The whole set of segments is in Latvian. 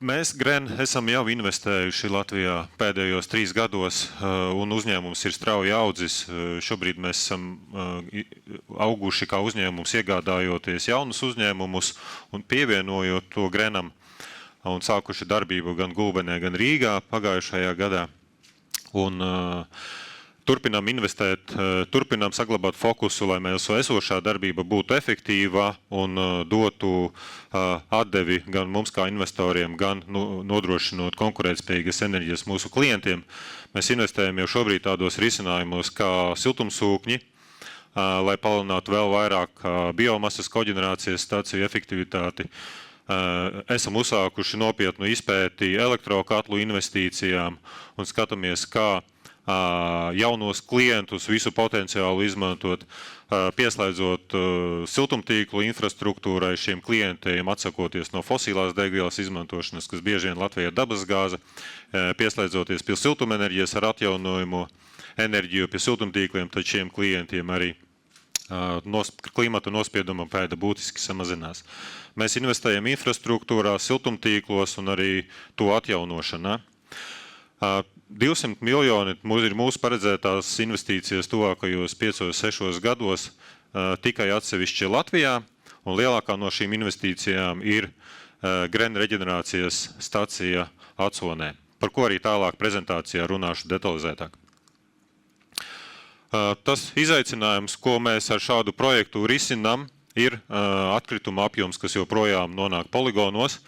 Mēs, Gren, esam jau investējuši Latvijā pēdējos 3 gados, un uzņēmums ir strauji audzis. Šobrīd mēs esam auguši kā uzņēmums, iegādājoties jaunus uzņēmumus un pievienojot to Grenam, un sākuši darbību gan Gulbenē, gan Rīgā pagājušajā gadā. Un turpinām investēt, turpinām saglabāt fokusu, lai mūsu esošā darbība būtu efektīva un dotu atdevi gan mums kā investoriem, gan nodrošinot konkurētspējīgas enerģijas mūsu klientiem. Mēs investējam jau šobrīd tādos risinājumos kā siltumsūkņi, lai palielinātu vēl vairāk biomasas koģenerācijas staciju efektivitāti. Esam uzsākuši nopietnu izpēti elektrokatlu investīcijām un skatāmies, kā jaunos klientus visu potenciālu izmantot, pieslēdzot siltumtīklu infrastruktūrai šiem klientiem, atsakoties no fosilās degvielas izmantošanas, kas bieži vien Latvijā ir dabasgāze, pieslēdzoties pie siltumenerģijas ar atjaunojumu enerģiju pie siltumtīkliem, tad šiem klientiem arī klimata nospieduma pēda būtiski samazinās. Mēs investējam infrastruktūrā, siltumtīklos un arī to atjaunošanā. 200 miljoni ir mūsu paredzētās investīcijas tuvākajos 5-6 gados tikai atsevišķi Latvijā, un lielākā no šīm investīcijām ir Gren reģenerācijas stacija Atsonē, par ko arī tālāk prezentācijā runāšu detalizētāk. Tas izaicinājums, ko mēs ar šādu projektu risinām, ir atkrituma apjoms, kas joprojām nonāk poligonos.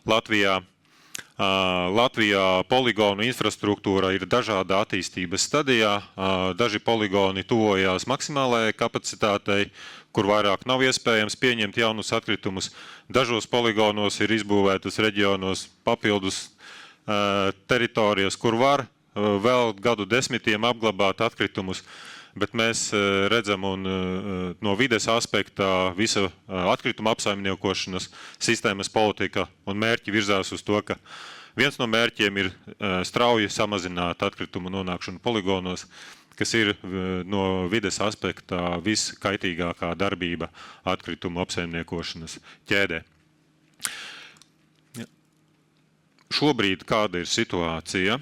Latvijā poligonu infrastruktūra ir dažāda attīstības stadijā. Daži poligoni tuvojās maksimālajai kapacitātei, kur vairāk nav iespējams pieņemt jaunus atkritumus. Dažos poligonos ir izbūvētas reģionos papildus teritorijas, kur var vēl gadu desmitiem apglabāt atkritumus. Bet mēs redzam, un no vides aspektā visa atkrituma apsaimniekošanas sistēmas politika un mērķi virzās uz to, ka viens no mērķiem ir strauji samazināt atkritumu nonākšanu poligonos, kas ir no vides aspektā viskaitīgākā darbība atkritumu apsaimniekošanas ķēdē. Šobrīd kāda ir situācija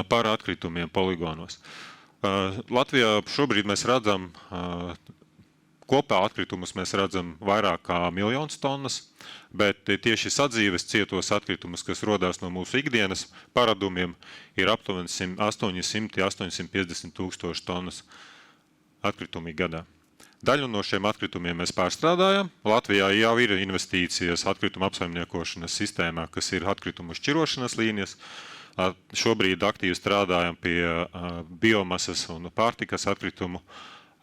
par atkritumiem poligonos? Latvijā šobrīd mēs redzam, kopā atkritumus mēs redzam vairāk kā 1 000 000 tonnas, bet tieši sadzīves cietos atkritumus, kas rodās no mūsu ikdienas paradumiem, ir aptuveni 800–850 tūkstoši tonnas atkritumi gadā. Daļu no šiem atkritumiem mēs pārstrādājam. Latvijā jau ir investīcijas atkrituma apsaimniekošanas sistēmā, kas ir atkritumu šķirošanas līnijas. Šobrīd aktīvi strādājam pie biomasas un pārtikas atkritumu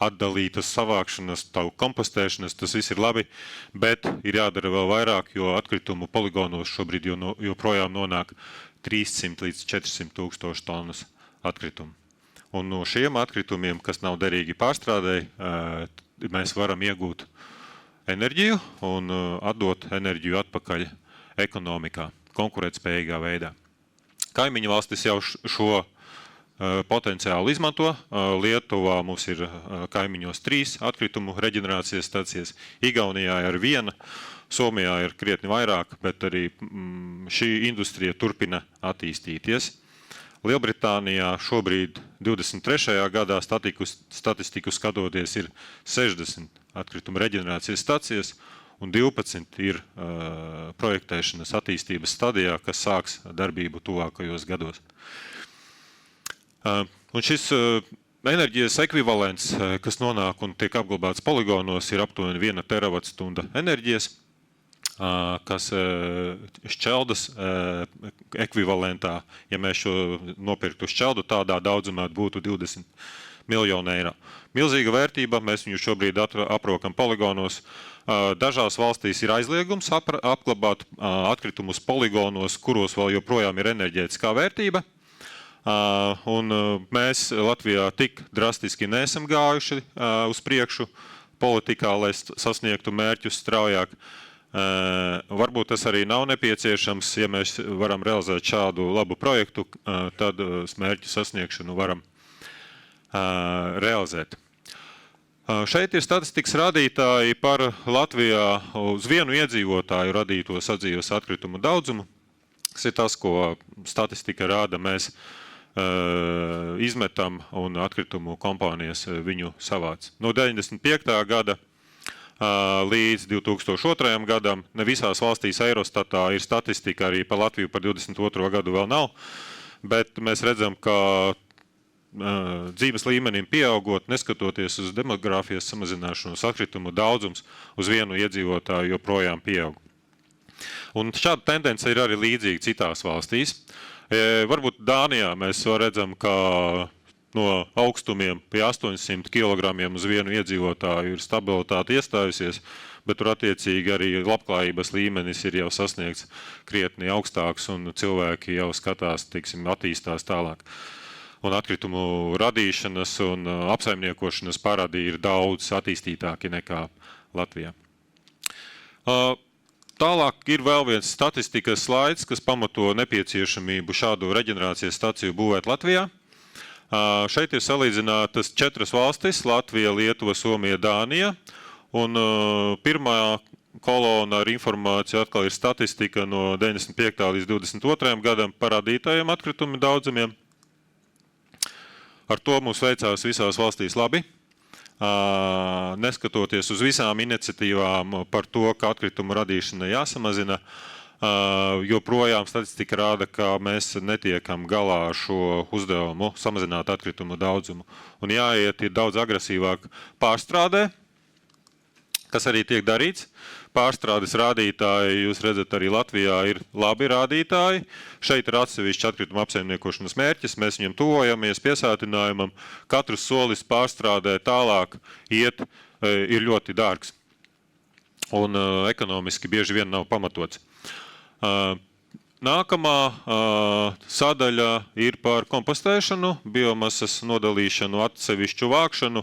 atdalītas savākšanas, tavu kompostēšanas, tas viss ir labi, bet ir jādara vēl vairāk, jo atkritumu poligonos šobrīd joprojām nonāk 300 līdz 400 tūkstoši tonnas atkritumu. Un no šiem atkritumiem, kas nav derīgi pārstrādēji, mēs varam iegūt enerģiju un atdot enerģiju atpakaļ ekonomikā, konkurētspējīgā veidā. Kaimiņu valstis jau šo potenciālu izmanto. Lietuvā mums ir kaimiņos 3 atkritumu reģenerācijas stacijas. Igaunijā ir 1, Somijā ir krietni vairāk, bet arī šī industrija turpina attīstīties. Lielbritānijā šobrīd 23. gadā statistiku skatoties ir 60 atkritumu reģenerācijas stacijas, un 12 ir projektēšanas attīstības stadijā, kas sāks darbību tuvākajos gados. Un šis enerģijas ekvivalents, kas nonāk un tiek apglabāts poligonos, ir aptuveni 1 teravatstunda enerģijas, kas šķeldas ekvivalentā, ja mēs šo nopirktu šķeldu, tādā daudzumā būtu 20 miljonu eiro. Milzīga vērtība, mēs viņu šobrīd aprokam poligonos. Dažās valstīs ir aizliegums apglabāt atkritumus poligonos, kuros vēl joprojām ir enerģētiskā vērtība. Un mēs Latvijā tik drastiski neesam gājuši uz priekšu politikā, lai sasniegtu mērķus straujāk. Varbūt tas arī nav nepieciešams, ja mēs varam realizēt šādu labu projektu, tad mērķu sasniegšanu varam realizēt. Šeit ir statistikas rādītāji par Latvijā uz vienu iedzīvotāju radīto sadzīves atkritumu daudzumu. kas ir tas, ko statistika rāda, mēs izmetam un atkritumu kompānijas viņu savāc. No 95. gada līdz 2002. gadam ne visās valstīs Eurostatā ir statistika, arī par Latviju par 22. gadu vēl nav, bet mēs redzam, ka dzīves līmenim pieaugot, neskatoties uz demogrāfijas samazināšanos, atkritumu daudzums uz vienu iedzīvotāju joprojām pieaug. Un šāda tendence ir arī līdzīga citās valstīs. Varbūt Dānijā mēs redzam, ka no augstumiem pie 800 kg uz vienu iedzīvotāju ir stabilitāte iestājusies, bet tur attiecīgi arī labklājības līmenis ir jau sasniegts krietni augstāks un cilvēki jau skatās, teiksim, attīstās tālāk. Un atkritumu radīšanas un apsaimniekošanas parādi ir daudz attīstītāki nekā Latvijā. Tālāk ir vēl viens statistikas slaids, kas pamato nepieciešamību šādu reģenerācijas staciju būvēt Latvijā. Šeit ir salīdzinātas 4 valstis - Latvija, Lietuva, Somija, Dānija. Un pirmā kolona ar informāciju atkal ir statistika no 95. līdz 22. gadam par radītajiem atkritumu daudzumiem. Ar to mums veicās visās valstīs labi. Neskatoties uz visām iniciatīvām par to, ka atkritumu radīšana jāsamazina, joprojām statistika rāda, ka mēs netiekam galā ar šo uzdevumu samazināt atkritumu daudzumu. Un jāiet ir daudz agresīvāk pārstrādē, kas arī tiek darīts. Pārstrādes rādītāji, jūs redzat, arī Latvijā ir labi rādītāji. Šeit ir atsevišķi atkrituma apsaimniekošanas mērķis, mēs viņam tuvojamies piesātinājumam. Katrs solis pārstrādē tālāk iet ir ļoti dārgs un ekonomiski bieži vien nav pamatots. Nākamā sadaļa ir par kompostēšanu, biomasas nodalīšanu, atsevišķu vākšanu.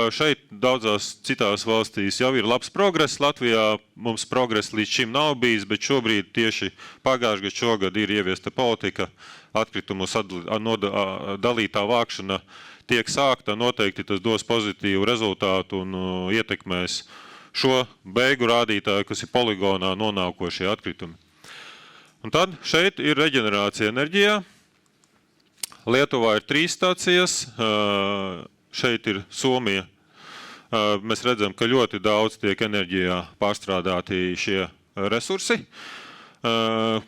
Šeit daudzās citās valstīs jau ir labs progress. Latvijā mums progress līdz šim nav bijis, bet šobrīd tieši pagājušajā gadā šogad ir ieviesta politika. Atkritumu dalītā vākšana tiek sākta. Noteikti tas dos pozitīvu rezultātu un ietekmēs šo beigu rādītāju, kas ir poligonā nonākošie atkritumi. Un tad šeit ir reģenerācija enerģijā. Lietuvā ir 3 stācijas. Šeit ir Somija. Mēs redzam, ka ļoti daudz tiek enerģijā pārstrādāti šie resursi.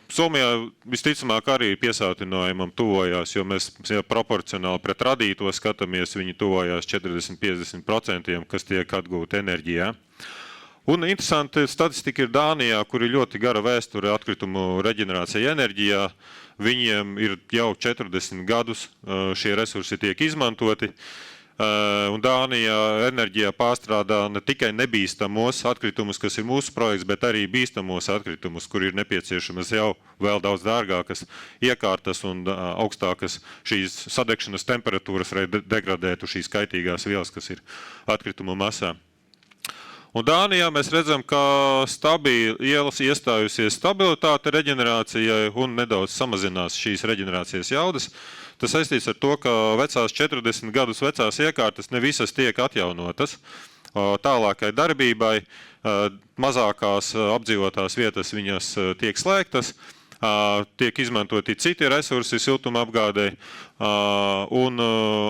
Somijā visticamāk arī piesātinājumam tuvojās, jo mēs proporcionāli pret radīto skatāmies, viņi tuvojās 40–50%, kas tiek atgūti enerģijā. Un interesanti statistika ir Dānijā, kur ir ļoti gara vēsture atkritumu reģenerācija enerģijā. Viņiem ir jau 40 gadus šie resursi tiek izmantoti. Un Dānijā enerģijā pārstrādā ne tikai nebīstamos atkritumus, kas ir mūsu projekts, bet arī bīstamos atkritumus, kur ir nepieciešamas jau vēl daudz dārgākas iekārtas un augstākas šīs sadegšanas temperatūras, lai degradētu šīs kaitīgās vielas, kas ir atkritumu masā. Un Dānijā mēs redzam, ka ielas iestājusies stabilitāte reģenerācijai un nedaudz samazinās šīs reģenerācijas jaudas. Tas saistīts ar to, ka vecās 40 gadus vecās iekārtas ne visas tiek atjaunotas. Tālākai darbībai mazākās apdzīvotās vietas viņas tiek slēgtas, tiek izmantoti citi resursi siltuma apgādei un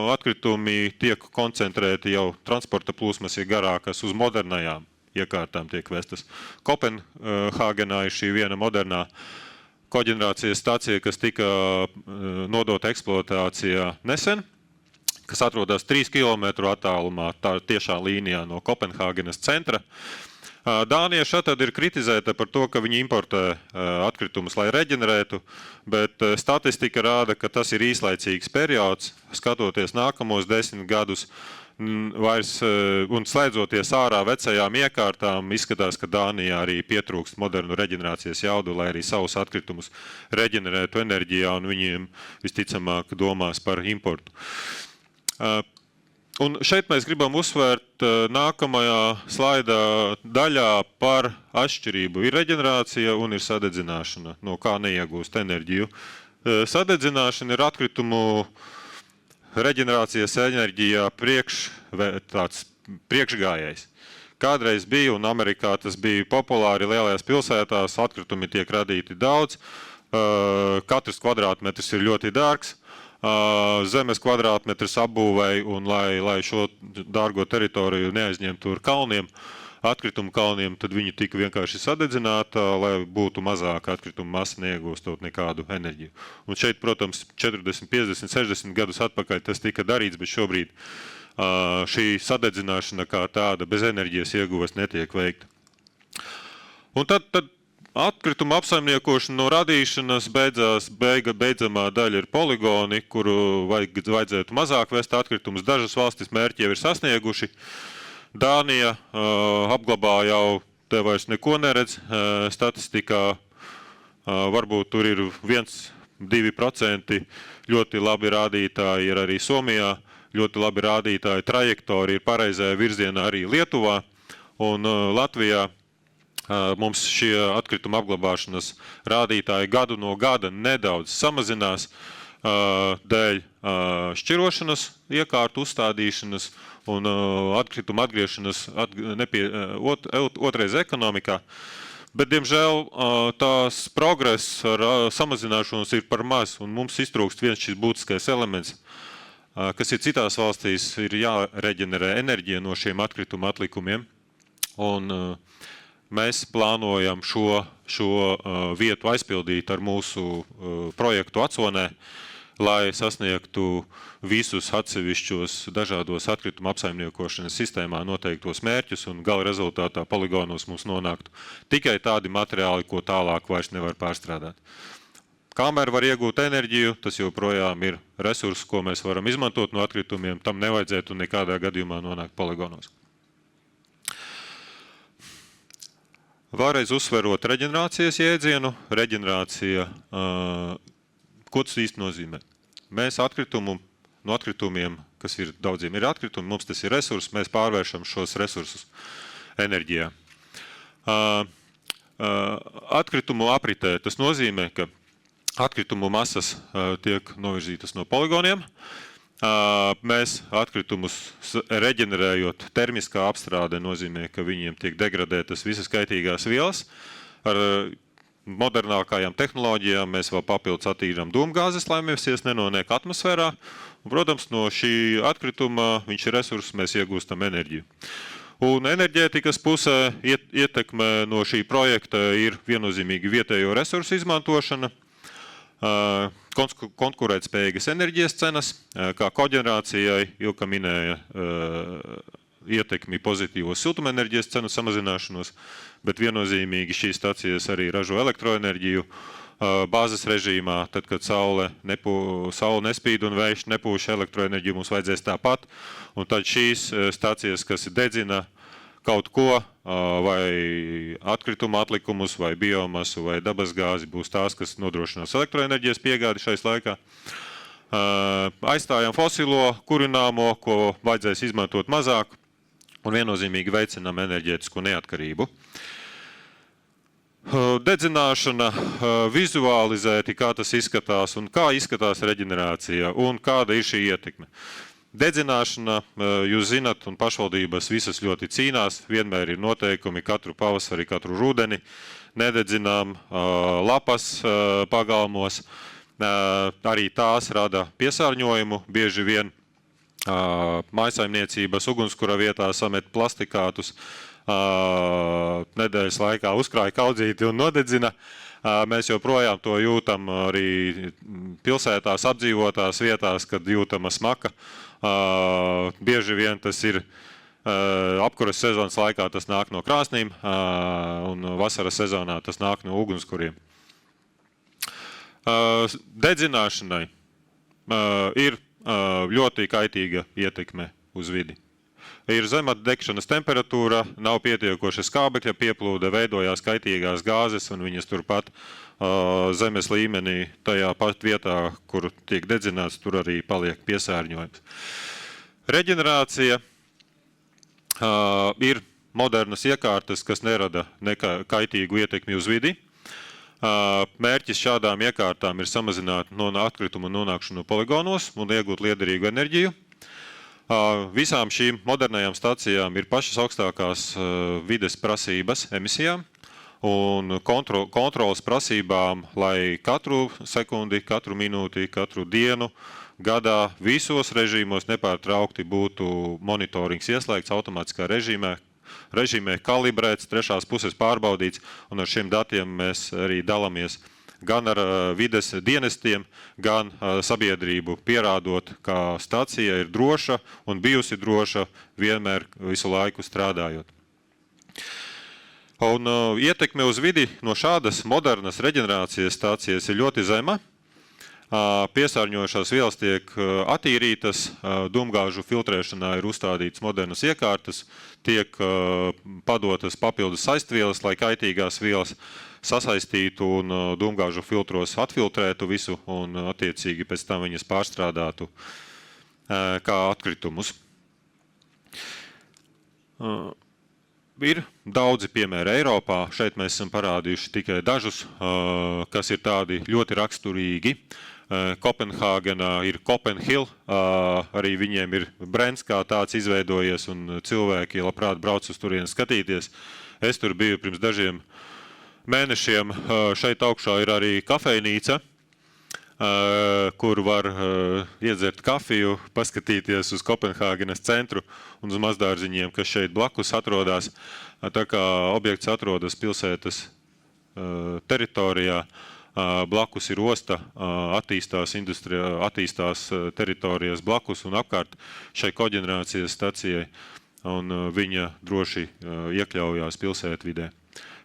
atkritumi tiek koncentrēti jau transporta plūsmas ir garākas uz modernajām iekārtām tiek vestas. Kopenhāgenā ir šī viena modernā koģenerācijas stacija, kas tika nodota eksploatācijā nesen, kas atrodas 3 km attālumā, tā tiešā līnijā no Kopenhāgenas centra. Dānija šatad ir kritizēta par to, ka viņi importē atkritumus, lai reģenerētu, bet statistika rāda, ka tas ir īslaicīgs periods, skatoties nākamos 10 gadus, vairs un slēdzoties ārā vecajām iekārtām, izskatās, ka Dānijā arī pietrūkst modernu reģenerācijas jaudu, lai arī savus atkritumus reģenerētu enerģijā, un viņiem visticamāk domās par importu. Un šeit mēs gribam uzsvērt nākamajā slaidā daļā par atšķirību. Ir reģenerācija un ir sadedzināšana, no kā neiegūst enerģiju. Sadedzināšana ir atkritumu reģenerācijas enerģijā priekšgājējs. Kādreiz bija, un Amerikā tas bija populāri lielajās pilsētās, atkritumi tiek radīti daudz, Katrs kvadrātmetrs ir ļoti dārgs. Zemes kvadrātmetrs apbūvēja, un lai šo dārgo teritoriju neaizņemtu ar kalniem, atkritumu kalniem, tad viņi tika vienkārši sadedzināta, lai būtu mazāka atkrituma masa, neiegūstot nekādu enerģiju. Un šeit, protams, 40, 50, 60 gadus atpakaļ tas tika darīts, bet šobrīd šī sadedzināšana kā tāda bez enerģijas ieguves netiek veikta. Un tad atkrituma apsaimniekošana no radīšanas beidzamā daļa ir poligoni, kuru vajadzētu mazāk vest atkritumus. Dažas valstis mērķi jau ir sasnieguši. Dānija apglabā jau te vairs neko neredz statistikā. Varbūt tur ir 1–2% ļoti labi rādītāji ir arī Somijā. Ļoti labi rādītāji trajektori ir pareizajā virzienā arī Lietuvā un Latvijā. Mums šie atkrituma apglabāšanas rādītāji gadu no gada nedaudz samazinās dēļ šķirošanas iekārtu uzstādīšanas un atkrituma atgriešanas otrais ekonomikā. Bet, diemžēl, tās progress ar samazināšanos ir par maz, un mums iztrūkst viens šis būtiskais elements, kas ir citās valstīs, ir jāreģenerē enerģija no šiem atkrituma atlikumiem. Un mēs plānojam šo vietu aizpildīt ar mūsu projektu Atsonē, lai sasniegtu visus atsevišķos dažādos atkrituma apsaimniekošanas sistēmā noteiktos mērķus, un gala rezultātā poligonos mums nonāktu tikai tādi materiāli, ko tālāk vairs nevar pārstrādāt. Kamēr var iegūt enerģiju, tas joprojām ir resurss, ko mēs varam izmantot no atkritumiem, tam nevajadzētu nekādā gadījumā nonākt poligonos. Vēlreiz uzsverot reģenerācijas jēdzienu. Reģenerācija, ko tas īsti nozīmē? Mēs no atkritumiem, kas ir daudziem ir atkritumi, mums tas ir resurss, mēs pārvēršam šos resursus enerģijā. Atkritumu apritē tas nozīmē, ka atkritumu masas tiek novirzītas no poligoniem. Mēs atkritumus reģenerējot, termiskā apstrāde nozīmē, ka viņiem tiek degradētas visas kaitīgās vielas. Ar modernākajām tehnoloģijām mēs vēl papildus attīrām dūmgāzes, lai mēs nenonāk atmosfērā. Un, protams, no šī atkrituma, viņš ir resurss, mēs iegūstam enerģiju. Un enerģētikas pusē ietekme no šī projekta ir viennozīmīgi vietējo resursu izmantošana, konkurētspējīgas enerģijas cenas, kā koģenerācijai, Ilka minēja ietekmi pozitīvos siltumenerģijas cenu samazināšanos, bet viennozīmīgi šīs stacijas arī ražo elektroenerģiju bāzes režīmā, tad, kad saule nespīd un vējš nepūš, elektroenerģiju mums vajadzēs tāpat, un tad šīs stacijas, kas dedzina kaut ko, vai atkrituma atlikumus, vai biomasu, vai dabasgāzi, būs tās, kas nodrošinās elektroenerģijas piegādi šais laikā. Aizstājam fosilo kurināmo, ko vajadzēs izmantot mazāk, un viennozīmīgi veicinām enerģētisko neatkarību. Dedzināšana, vizualizēti, kā tas izskatās, un kā izskatās reģenerācija, un kāda ir šī ietekme. Dedzināšana, jūs zinat, un pašvaldības visas ļoti cīnās, vienmēr ir noteikumi katru pavasari, katru rudeni, nededzinām lapas pagalmos, arī tās rada piesārņojumu, bieži vien mājsaimniecības ugunskura vietā samet plastikātus, nedēļas laikā uzkrāja kaudzīti un nodedzina. Mēs joprojām to jūtam arī pilsētās, apdzīvotās vietās, kad jūtama smaka. Bieži vien tas ir apkuras sezonas laikā, tas nāk no krāsnīm, un vasaras sezonā tas nāk no ugunskuriem. Dedzināšanai ir ļoti kaitīga ietekme uz vidi. Ir zema degšanas temperatūra, nav pietiekoša skābekļa pieplūde, veidojās kaitīgās gāzes, un viņas turpat zemes līmenī, tajā pat vietā, kur tiek dedzināts, tur arī paliek piesārņojums. Reģenerācija ir modernas iekārtas, kas nerada kaitīgu ietekmi uz vidi. Mērķis šādām iekārtām ir samazināt atkritumu nonākšanu poligonos un iegūt liederīgu enerģiju. Visām šīm modernajām stacijām ir pašas augstākās vides prasības emisijām, un kontrolas prasībām, lai katru sekundi, katru minūti, katru dienu gadā visos režīmos nepārtraukti būtu monitorings ieslēgts automātiskā režīmē kalibrēts, trešās puses pārbaudīts, un ar šiem datiem mēs arī dalāmies gan ar vides dienestiem, gan sabiedrību, pierādot, ka stacija ir droša un bijusi droša vienmēr visu laiku strādājot. Un ietekme uz vidi no šādas modernas reģenerācijas stācijas ir ļoti zema. Piesārņojošās vielas tiek attīrītas, dūmgāžu filtrēšanā ir uzstādītas modernas iekārtas, tiek padotas papildus saistvielas, lai kaitīgās vielas sasaistītu un dūmgāžu filtros atfiltrētu visu un attiecīgi pēc tam viņas pārstrādātu kā atkritumus. Ir daudzi piemēri Eiropā. Šeit mēs esam parādījuši tikai dažus, kas ir tādi ļoti raksturīgi. Kopenhāgenā ir Kopenhill, arī viņiem ir brands kā tāds izveidojies un cilvēki labprāt brauc uz turieni skatīties. Es tur biju pirms dažiem mēnešiem. Šeit augšā ir arī kafejnīca, kur var iedzert kafiju, paskatīties uz Kopenhāgenes centru un uz mazdārziņiem, kas šeit blakus atrodas. Tā kā objekts atrodas pilsētas teritorijā, blakus ir osta, attīstās teritorijas blakus un apkārt šai koģenerācijas stacijai, un viņa droši iekļaujās pilsētvidē.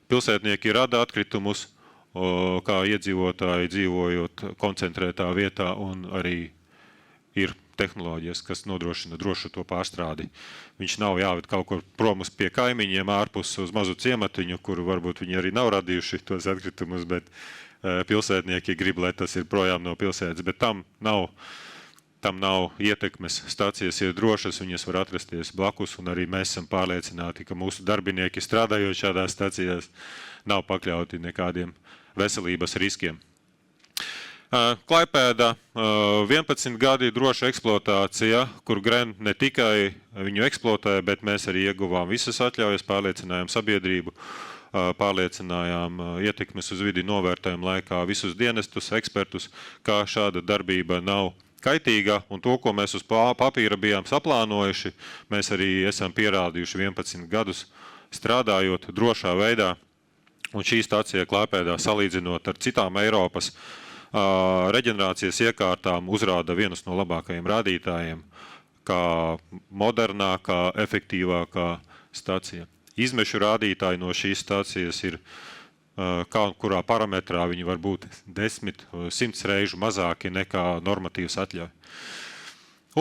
Pilsētnieki rada atkritumus, kā iedzīvotāji dzīvojot koncentrētā vietā, un arī ir tehnoloģijas, kas nodrošina drošu to pārstrādi. Viņš nav jāved kaut kur promus pie kaimiņiem ārpus uz mazu ciematiņu, kur varbūt viņi arī nav radījuši tos atkritumus, bet pilsētnieki grib, lai tas ir projām no pilsētas, bet tam nav ietekmes. Stācijas ir drošas, viņas var atrasties blakus, un arī mēs esam pārliecināti, ka mūsu darbinieki strādājot šādās stācijās nav pakļauti nekādiem veselības riskiem. Klaipēda 11 gadi droša eksploatācija, kur Gren ne tikai viņu eksploatē, bet mēs arī ieguvām visas atļaujas, pārliecinājām sabiedrību, pārliecinājām ietekmes uz vidi novērtējumu laikā visus dienestus, ekspertus, kā šāda darbība nav kaitīga, un to, ko mēs uz papīra bijām saplānojuši, mēs arī esam pierādījuši 11 gadus strādājot drošā veidā, un šī stacija Klaipēdā salīdzinot ar citām Eiropas reģenerācijas iekārtām uzrāda vienus no labākajiem rādītājiem, kā modernākā, efektīvākā stacija. Izmešu rādītāji no šīs stācijas ir, kā un kurā parametrā viņi var būt 10–100 reižu mazāki nekā normatīvs atļauj.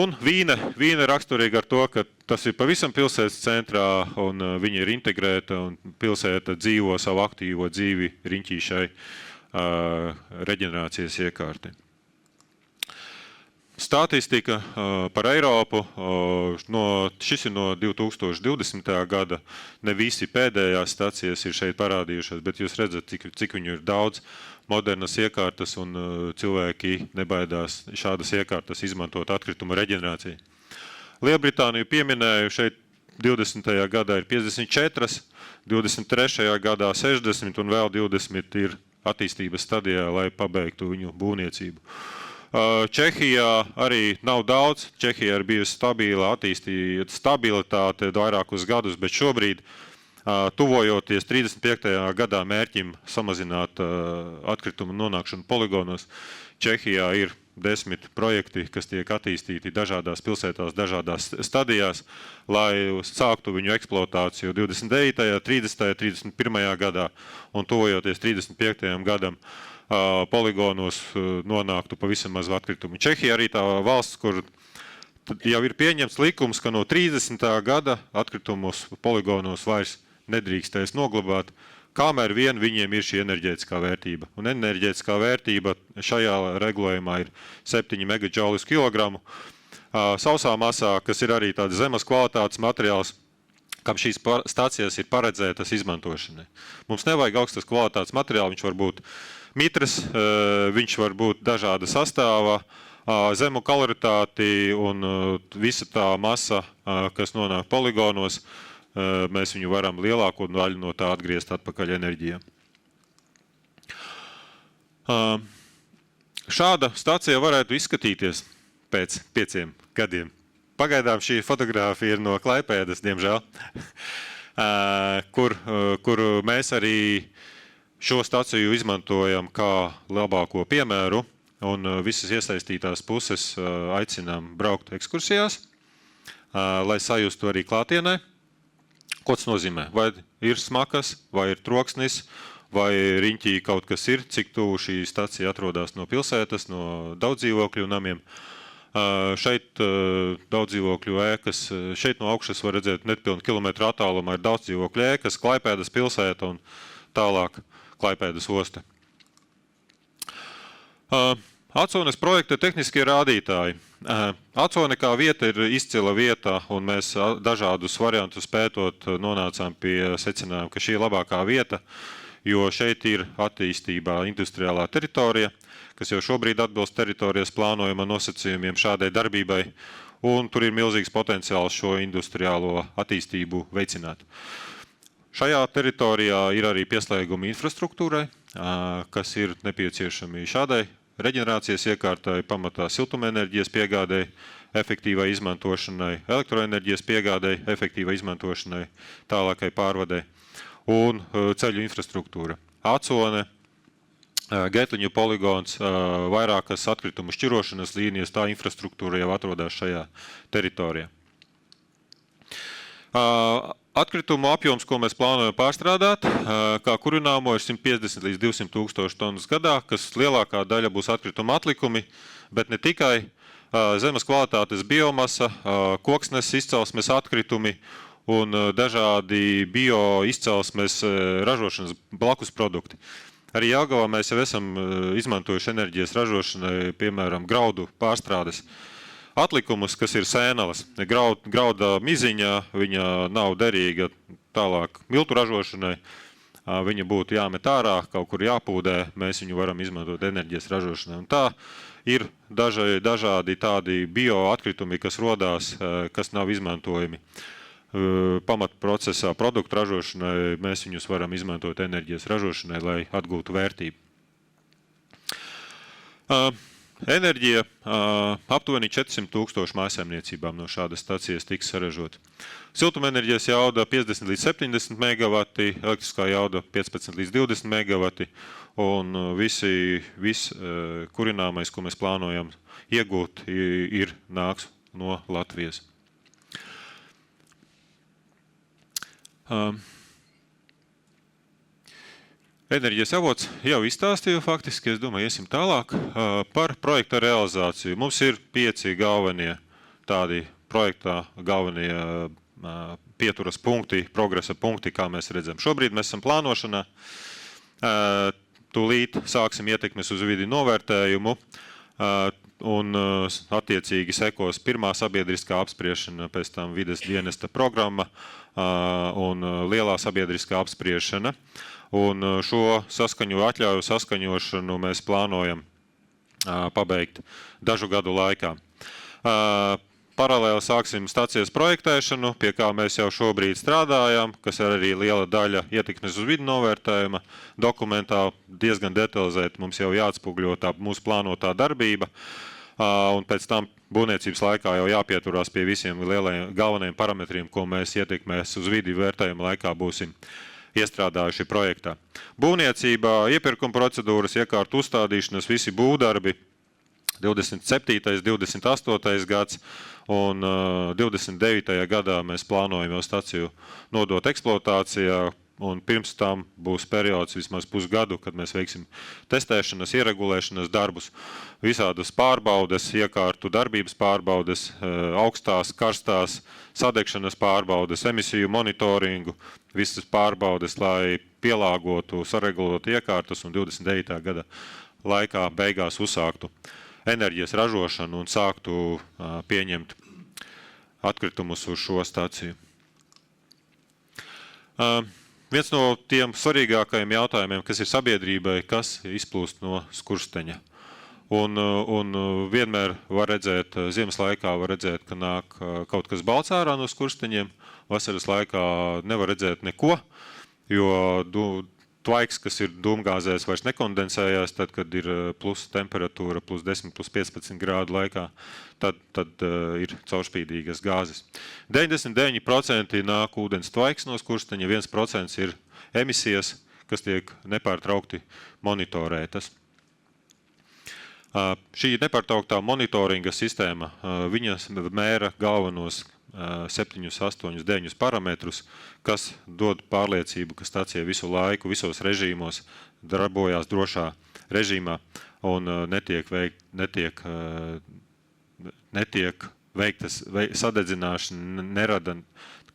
Un Vīne raksturīga ar to, ka tas ir pavisam pilsētas centrā, un viņa ir integrēta, un pilsēta dzīvo savu aktīvo dzīvi riņķī šai reģenerācijas iekārti. Statistika par Eiropu, šis ir no 2020. gada, ne visi pēdējās stacijas ir šeit parādījušās, bet jūs redzat, cik viņu ir daudz modernas iekārtas, un cilvēki nebaidās šādas iekārtas izmantot atkritumu reģenerāciju. Lielbritāniju pieminēju, šeit 20. gadā ir 54, 23. gadā 60 un vēl 20 ir attīstības stadijā, lai pabeigtu viņu būvniecību. Čehijā arī nav daudz. Čehijā ir bijusi stabilitāte vairākus gadus, bet šobrīd, tuvojoties 35. gadā mērķim samazināt atkritumu nonākšanu poligonos, Čehijā ir 10 projekti, kas tiek attīstīti dažādās pilsētās, dažādās stadijās, lai sāktu viņu eksploatāciju 29., 30., 31. gadā un tuvojoties 35. gadam poligonos nonāktu pavisam maz atkritumu. Čehija arī tā valsts, kur jau ir pieņemts likums, ka no 30. gada atkritumus poligonos vairs nedrīkstēs noglabāt, kamēr vien viņiem ir šī enerģētiskā vērtība. Un enerģētiskā vērtība šajā regulējumā ir 7 megajoulis kilogramu. Sausā masā, kas ir arī tāds zemes kvalitātes materiāls, kam šīs stācijas ir paredzētas izmantošanai. Mums nevajag augstas kvalitātes materiālu, viņš var būt mitrs, viņš var būt dažāda sastāvā, zemu kaloritāti un visa tā masa, kas nonāk poligonos, mēs viņu varam lielāko daļu no tā atgriezt atpakaļ enerģijā. Šāda stacija varētu izskatīties pēc 5 gadiem. Pagaidām šī fotogrāfija ir no Klaipēdas, diemžēl, kur mēs arī šo staciju izmantojam kā labāko piemēru, un visas iesaistītās puses aicinām braukt ekskursijās, lai sajustu arī klātienē. Ko tas nozīmē? Vai ir smakas, vai ir troksnis, vai riņķī kaut kas ir, cik tuvu šī stacija atrodas no pilsētas, no daudzdzīvokļu namiem. Šeit daudzdzīvokļu ēkas, šeit no augšas var redzēt nepilnu kilometru attālumā ir daudzdzīvokļu ēkas, Klaipēdas pilsēta un tālāk Klaipēdas osta. Acones projekta tehniskie rādītāji. Acone kā vieta ir izcila vieta, un mēs dažādus variantus pētot nonācām pie secinājuma, ka šī ir labākā vieta, jo šeit ir attīstībā industriālā teritorija, kas jau šobrīd atbilst teritorijas plānojuma nosacījumiem šādai darbībai, un tur ir milzīgs potenciāls šo industriālo attīstību veicināt. Šajā teritorijā ir arī pieslēgumi infrastruktūrai, kas ir nepieciešami šādai reģenerācijas iekārtai, pamatā siltumenerģijas piegādei, efektīvai izmantošanai, elektroenerģijas piegādei, efektīvai izmantošanai, tālākai pārvadei un ceļu infrastruktūra. Acone, Getliņu poligons, vairākas atkritumu šķirošanas līnijas, tā infrastruktūra jau atrodas šajā teritorijā. Atkritumu apjoms, ko mēs plānojam pārstrādāt, kā kurināmo ir 150 līdz 200 tūkstoši tonnas gadā, kas lielākā daļa būs atkrituma atlikumi, bet ne tikai zemes kvalitātes biomasa, koksnes izcelsmes atkritumi un dažādi bio izcelsmes ražošanas blakus produkti. Arī Jelgavā mēs jau esam izmantojuši enerģijas ražošanai, piemēram, graudu pārstrādes atlikumus, kas ir sēneles. Grauda miziņā, viņa nav derīga tālāk miltu ražošanai, viņa būtu jāmet ārā, kaut kur jāpūdē, mēs viņu varam izmantot enerģijas ražošanai. Un tā ir dažādi tādi bio atkritumi, kas rodās, kas nav izmantojami pamatprocesā produktu ražošanai, mēs viņus varam izmantot enerģijas ražošanai, lai atgūtu vērtību. Enerģija aptuveni 400 tūkstoši mājsaimniecībām no šādas stacijas tiks saražota. Siltumenerģijas jauda 50 līdz 70 megavati, elektriskā jauda 15 līdz 20 megavati, un viss kurināmais, ko mēs plānojam iegūt, nāks no Latvijas. Enerģijas avots jau izstāstīju faktiski, es domāju, iesim tālāk par projekta realizāciju. Mums ir 5 galvenie tādi projektā galvenie pieturas punkti, progresa punkti, kā mēs redzam. Šobrīd mēs esam plānošanā, tūlīt sāksim ietekmes uz vidi novērtējumu, un attiecīgi sekos pirmā sabiedriskā apspriešana, pēc tam vides dienesta programma un lielā sabiedriskā apspriešana. Un šo atļauju saskaņošanu mēs plānojam pabeigt dažu gadu laikā. Paralēli sāksim stacijas projektēšanu, pie kā mēs jau šobrīd strādājam, kas ir arī liela daļa ietekmes uz vidu novērtējuma. Dokumentā diezgan detalizēti mums jau jāatspūgļo tā mūsu plānotā darbība, un pēc tam būvniecības laikā jau jāpieturās pie visiem galvenajiem parametriem, ko mēs ietekmēs uz vidi vērtējuma laikā būsim iestrādājuši projektā. Būvniecība, iepirkuma procedūras, iekārtu uzstādīšanas, visi būvdarbi, 27. 28. gads un 29. gadā mēs plānojam jau staciju nodot eksploatācijā, un pirms tam būs periods vismaz pusgadu, kad mēs veiksim testēšanas, ieregulēšanas darbus, visādas pārbaudes, iekārtu darbības pārbaudes, augstās, karstās, sadegšanas pārbaudes, emisiju monitoringu, visas pārbaudes, lai pielāgotu, saregulētu iekārtas un 29. gada laikā beigās uzsāktu enerģijas ražošanu un sāktu pieņemt atkritumus uz šo staciju. Viens no tiem svarīgākajiem jautājumiem, kas ir sabiedrībai, kas izplūst no skursteņa. Un vienmēr var redzēt, ziemas laikā var redzēt, ka nāk kaut kas balts ārā no skursteņiem, vasaras laikā nevar redzēt neko, jo tvaiks, kas ir dūmgāzēs, vairs nekondensējās, tad, kad ir plus temperatūra, plus 10, plus 15 grādu laikā, tad ir caurspīdīgas gāzes. 99% nāk ūdens tvaiks no skursteņa, 1% ir emisijas, kas tiek nepārtraukti monitorētas. Šī nepārtrauktā monitoringa sistēma, viņas mēra galvenos 7, 8, 9 parametrus, kas dod pārliecību, ka stacija visu laiku, visos režīmos darbojās drošā režīmā un netiek veiktas sadedzināšana, nerada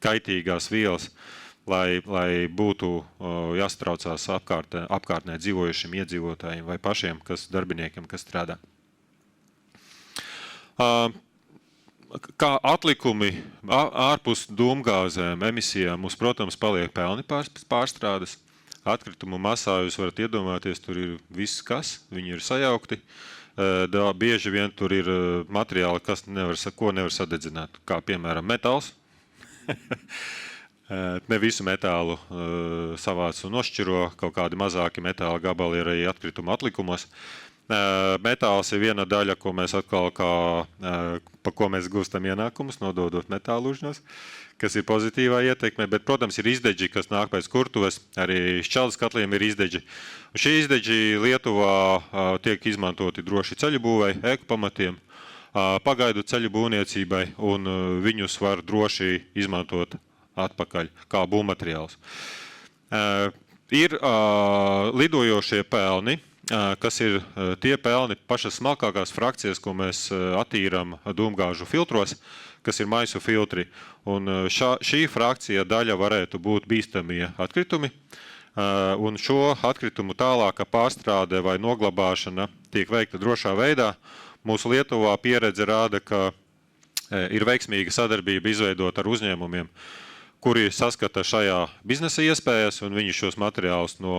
kaitīgās vielas, lai būtu jāstraucās apkārtnē dzīvojušiem iedzīvotājiem vai pašiem darbiniekiem, kas strādā. Kā atlikumi ārpus dūmgāzēm, emisijām, mums, protams, paliek pelni pārstrādes. Atkritumu masā jūs varat iedomāties, tur ir viss kas, viņi ir sajaukti. Bieži vien tur ir materiāli, ko nevar sadedzināt, kā piemēram metāls. Ne visu metālu savāc un nošķiro, kaut kādi mazāki metāla gabali ir arī atkrituma atlikumos. Metāls ir viena daļa, ko mēs atkal pa ko mēs gūstam ienākumus, nododot metālu užņos, kas ir pozitīvā ietekme, bet, protams, ir izdeģi, kas nāk pēc kurtuves, arī šķeldes katliem ir izdeģi. Un šie izdeģi Lietuvā tiek izmantoti droši ceļu būvei, ēku pamatiem, pagaidu ceļu būvniecībai, un viņus var droši izmantot atpakaļ kā būvmateriāls. Ir lidojošie pelni, kas ir tie pelni pašas smalkākās frakcijas, ko mēs attīram dūmgāžu filtros, kas ir maisu filtri. Un šī frakcija daļa varētu būt bīstamie atkritumi, un šo atkritumu tālāka pārstrāde vai noglabāšana tiek veikta drošā veidā. Mūsu Lietuvā pieredze rāda, ka ir veiksmīga sadarbība izveidot ar uzņēmumiem, kuri saskata šajā biznesa iespējas, un viņi šos materiālus no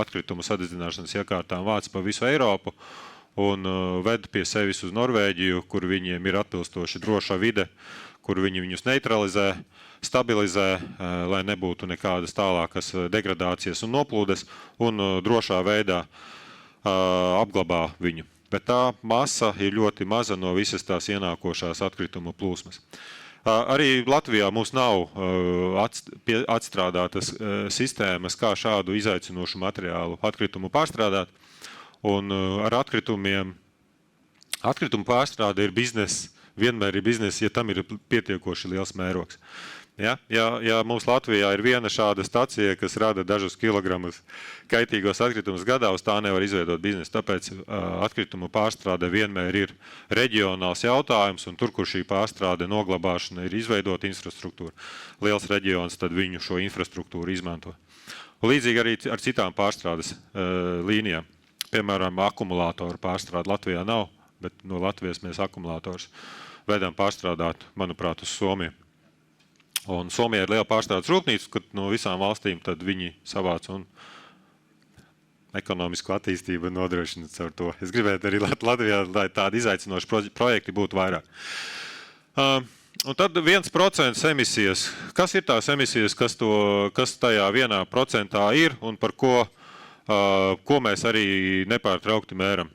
atkritumu sadedzināšanas iekārtām vāc pa visu Eiropu un ved pie sevis uz Norvēģiju, kur viņiem ir atbilstoši droša vide, kur viņi viņus neutralizē, stabilizē, lai nebūtu nekādas tālākas degradācijas un noplūdes, un drošā veidā apglabā viņu. Bet tā masa ir ļoti maza no visas tās ienākošās atkritumu plūsmas. Arī Latvijā mums nav atstrādātas sistēmas, kā šādu izaicinošu materiālu atkritumu pārstrādāt. Un ar atkritumu pārstrāde ir biznes, vienmēr ir biznes, ja tam ir pietiekoši liels mērogs. Ja mums Latvijā ir viena šāda stacija, kas rada dažus kilogramus kaitīgos atkritumus gadā, uz tā nevar izveidot biznesu. Tāpēc atkritumu pārstrāde vienmēr ir reģionāls jautājums, un tur, kur šī pārstrāde noglabāšana ir izveidota infrastruktūra, liels reģions, tad viņu šo infrastruktūru izmanto. Līdzīgi arī ar citām pārstrādes līnijām. Piemēram, akumulātoru pārstrāde Latvijā nav, bet no Latvijas mēs akumulātors vedam pārstrādāt, manuprāt, uz Somiju. Un Somijā ir liela pārstrādes rūpnīca, kad no visām valstīm tad viņi savāc un ekonomisku attīstību nodrošina caur to. Es gribētu arī Latvijā, lai tādi izaicinoši projekti būtu vairāk. Un tad 1% emisijas. Kas ir tās emisijas, kas tajā 1% ir un par ko mēs arī nepārtraukti mēram?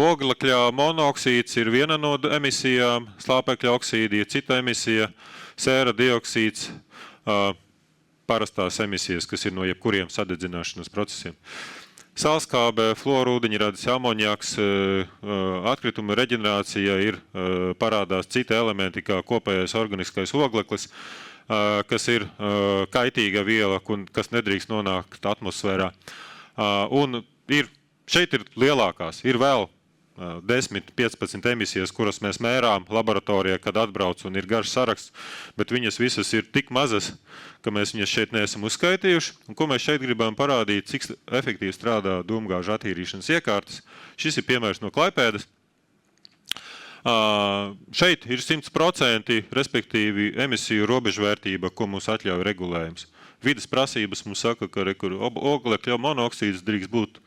Oglekļa monoksīds ir viena no emisijām, slāpekļa oksīdi ir cita emisija, sēra dioksīds, parastās emisijas, kas ir no jebkuriem sadedzināšanas procesiem. Salskābe, fluorūdeņradis, amoniaks, atkrituma reģenerācija ir parādās citi elementi, kā kopējais organiskais ogleklis, kas ir kaitīga viela, kas nedrīkst nonākt atmosfērā. Un šeit ir lielākās, ir vēl 10-15 emisijas, kuras mēs mērām laboratorijā, kad atbrauc un ir garš saraksts, bet viņas visas ir tik mazas, ka mēs viņas šeit neesam uzskaitījuši. Un ko mēs šeit gribam parādīt, cik efektīvi strādā dūmgāžu attīrīšanas iekārtas. Šis ir piemērs no Klaipēdas. Šeit ir 100%, respektīvi emisiju robežvērtība, ko mums atļauj regulējums. Vides prasības mums saka, ka oglekļa monoksīds drīkst būt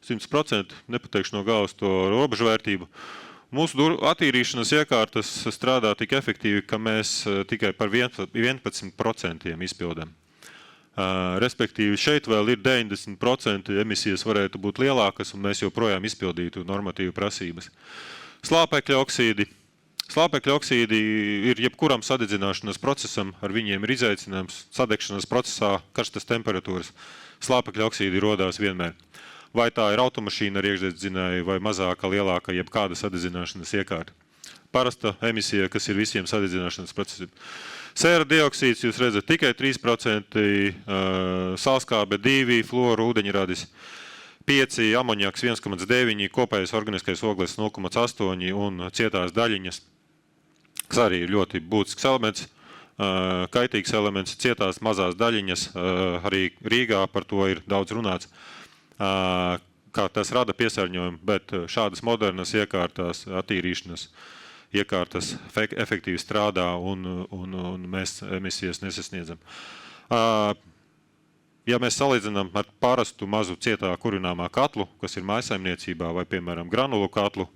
100%, nepateikšu no galvas to robežvērtību. Mūsu attīrīšanas iekārtas strādā tik efektīvi, ka mēs tikai par 11% izpildām. Respektīvi, šeit vēl ir 90% emisijas varētu būt lielākas, un mēs joprojām izpildītu normatīvu prasības. Slāpekļa oksīdi. Slāpekļa oksīdi ir jebkuram sadedzināšanas procesam, ar viņiem ir izaicinājums sadegšanas procesā karstas temperatūras. Slāpekļa oksīdi rodās vienmēr. Vai tā ir automašīna ar iekšdedzinēju, vai mazāka, lielāka, jebkāda sadedzināšanas iekārta. Parasta emisija, kas ir visiem sadedzināšanas procesiem. Sēra dioksīds, jūs redzat, tikai 3%, sālskābe 2, fluoru ūdeņradis 5, amoniaks 1,9, kopējais organiskais ogles 0,8 un cietās daļiņas, kas arī ir ļoti būtisks elements, kaitīgs elements, cietās mazās daļiņas, arī Rīgā par to ir daudz runāts, kā tas rada piesārņojumu, bet šādas modernas iekārtās, attīrīšanas iekārtas efektīvi strādā un mēs emisijas nesasniedzam. Ja mēs salīdzinām ar parastu mazu cietā kurināmā katlu, kas ir mājsaimniecībā vai, piemēram, granulu katlu,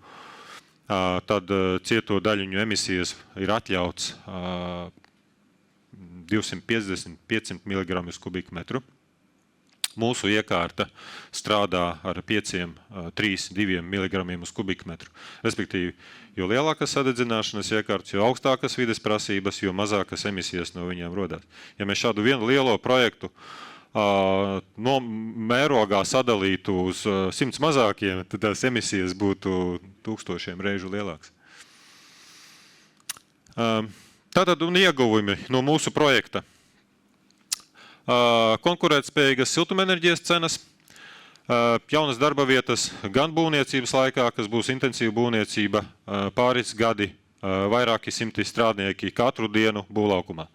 tad cieto daļiņu emisijas ir atļauts 250-500 mg uz kubikmetru. Mūsu iekārta strādā ar 5-3-2 mg uz kubikmetru. Respektīvi, jo lielākas sadedzināšanas iekārtas, jo augstākas vides prasības, jo mazākas emisijas no viņiem rodās. Ja mēs šādu vienu lielo projektu no mērogā sadalītu uz 100 mazākiem, tad tās emisijas būtu 1000 reižu lielākas. Tātad un ieguvumi no mūsu projekta. Konkurētspējīgas siltumenerģijas cenas, jaunas darba vietas gan būvniecības laikā, kas būs intensīva būvniecība, pāris gadi, vairāki simti strādnieki katru dienu būvlaukumā.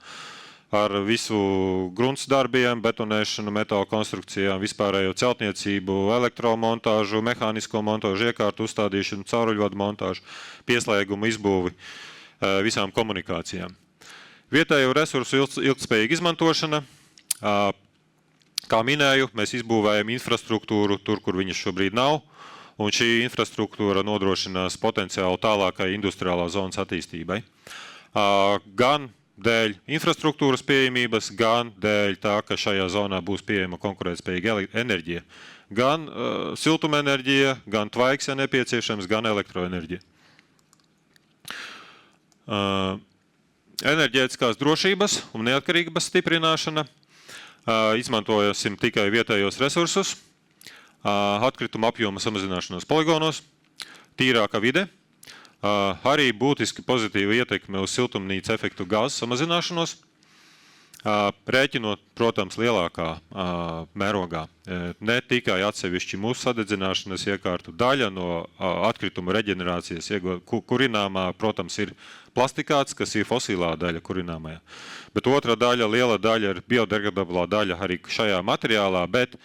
Ar visu grunts darbiem, betonēšanu, metāla konstrukcijām, vispārējo celtniecību, elektromontāžu, mehānisko montāžu, iekārtu uzstādīšanu, cauruļvadu montāžu, pieslēgumu izbūvi, visām komunikācijām. Vietējo resursu ilgtspējīga izmantošana. Kā minēju, mēs izbūvējam infrastruktūru tur, kur viņas šobrīd nav, un šī infrastruktūra nodrošinās potenciālu tālākai industriālā zonas attīstībai. Gan dēļ infrastruktūras pieejamības, gan dēļ tā, ka šajā zonā būs pieejama konkurētspējīga enerģija. Gan siltumenerģija, gan tvaiks, ja nepieciešams, gan elektroenerģija. Enerģētiskās drošības un neatkarības stiprināšana. Izmantojasim tikai vietējos resursus, atkrituma apjoma samazināšanos poligonos, tīrāka vide, arī būtiski pozitīva ietekme uz siltumnīca efektu gāzu samazināšanos, rēķinot, protams, lielākā mērogā. Ne tikai atsevišķi mūsu sadedzināšanas iekārtu daļa no atkritumu reģenerācijas kurināmā, protams, ir plastikāts, kas ir fosilā daļa kurināmajā. Bet otra daļa, liela daļa ir biodegradablā daļa arī šajā materiālā, bet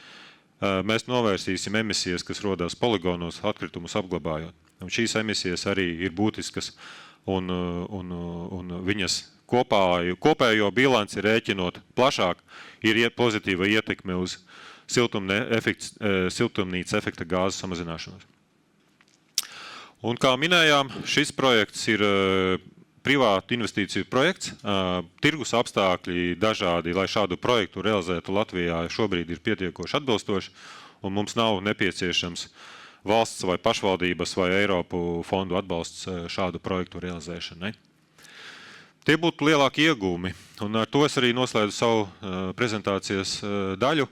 mēs novērsīsim emisijas, kas rodās poligonos, atkritumus apglabājot. Un šīs emisijas arī ir būtiskas un viņas kopējo bilanci rēķinot plašāk ir pozitīva ietekme uz siltumnīca efekta gāzes samazināšanos. Un kā minējām, šis projekts ir privātu investīciju projekts. Tirgus apstākļi dažādi, lai šādu projektu realizētu Latvijā, šobrīd ir pietiekoši atbilstoši, un mums nav nepieciešams valsts vai pašvaldības vai Eiropu fondu atbalsts šādu projektu realizēšanai. Tie būtu lielāki iegūmi, un ar to es arī noslēdzu savu prezentācijas daļu.